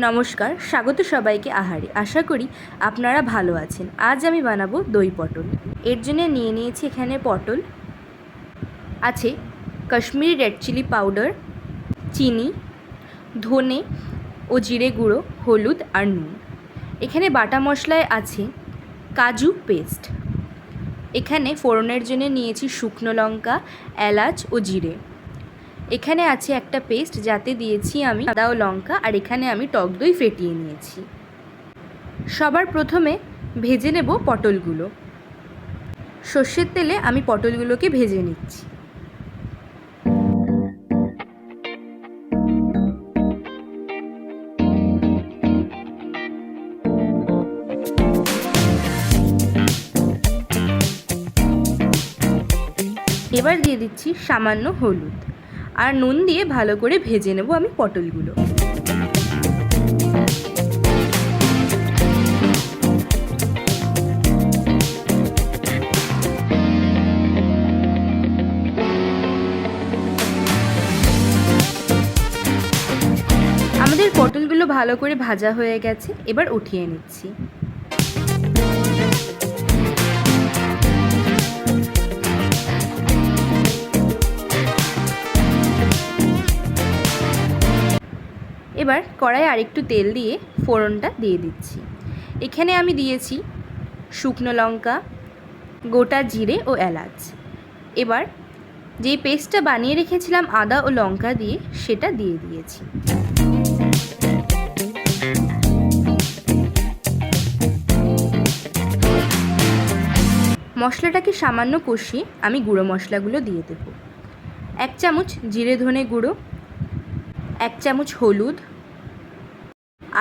নমস্কার, স্বাগত সবাইকে আহারে। আশা করি আপনারা ভালো আছেন। আজ আমি বানাবো দই পটল। এর জন্য নিয়ে নিয়েছি এখানে পটল, আছে কাশ্মীরি রেড চিলি পাউডার, চিনি, ধনে ও জিরে গুঁড়ো, হলুদ আর নুন। এখানে বাটা মশলায় আছে কাজু পেস্ট। এখানে ফোড়নের জন্য নিয়েছি শুকনো লঙ্কা, এলাচ ও জিরে। এখানে আছে একটা পেস্ট যাতে দিয়েছি আমি আদা ও লঙ্কা, আর এখানে আমি টক দই ফেটিয়ে নিয়েছি। সবার প্রথমে ভেজে নেব পটলগুলো। সর্ষের তেলে আমি পটলগুলোকে ভেজে নিচ্ছি। এবার দিয়ে দিচ্ছি সামান্য হলুদ আর নুন দিয়ে ভালো করে ভেজে নেব আমি পটলগুলো। আমাদের পটলগুলো ভালো করে ভাজা হয়ে গেছে, এবার উঠিয়ে নিচ্ছি। এবার কড়াইয়ে আরেকটু তেল দিয়ে ফোড়নটা দিয়ে দিচ্ছি। এখানে আমি দিয়েছি শুকনো লঙ্কা, গোটা জিরে ও এলাচ। এবার যে পেস্টটা বানিয়ে রেখেছিলাম আদা ও লঙ্কা দিয়ে, সেটা দিয়ে দিয়েছি। মশলাটাকে সামান্য কষিয়ে আমি গুঁড়ো মশলাগুলো দিয়ে দেব। 1 চামচ জিরে ধনে গুঁড়ো, 1 চামচ হলুদ,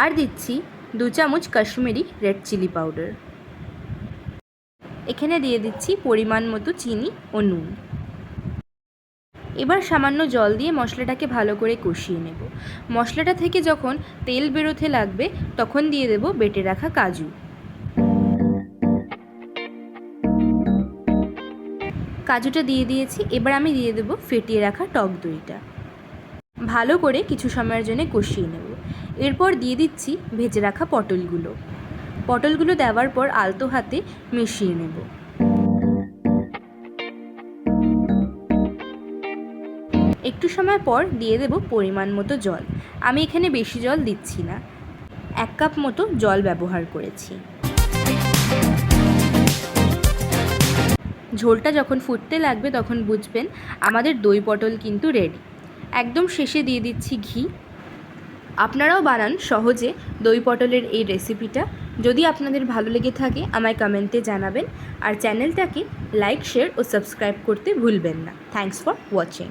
আর দিচ্ছি 2 চামচ কাশ্মীরি রেড চিলি পাউডার। এখানে দিয়ে দিচ্ছি পরিমাণ মতো চিনি ও নুন। এবার সামান্য জল দিয়ে মশলাটাকে ভালো করে কষিয়ে নেব। মশলাটা থেকে যখন তেল বেরোতে লাগবে তখন দিয়ে দেব বেটে রাখা কাজু। কাজুটা দিয়ে দিয়েছি। এবার আমি দিয়ে দেব ফেটিয়ে রাখা টক দইটা। ভালো করে কিছু সময়ের জন্য কষিয়ে নেব। এরপর দিয়ে দিচ্ছি ভেজে রাখা পটলগুলো। পটলগুলো দেওয়ার পর আলতো হাতে মিশিয়ে নেব। একটু সময় পর দিয়ে দেব পরিমাণ মতো জল। আমি এখানে বেশি জল দিচ্ছি না, 1 কাপ মতো জল ব্যবহার করেছি। ঝোলটা যখন ফুটতে লাগবে তখন বুঝবেন আমাদের দই পটল কিন্তু রেডি। একদম শেষে দিয়ে দিচ্ছি ঘি। আপনারাও বানান সহজে দই পটলের এই রেসিপিটা। যদি আপনাদের ভালো লেগে থাকে আমায় কমেন্টে জানাবেন, আর চ্যানেলটাকে লাইক, শেয়ার ও সাবস্ক্রাইব করতে ভুলবেন না। Thanks for watching.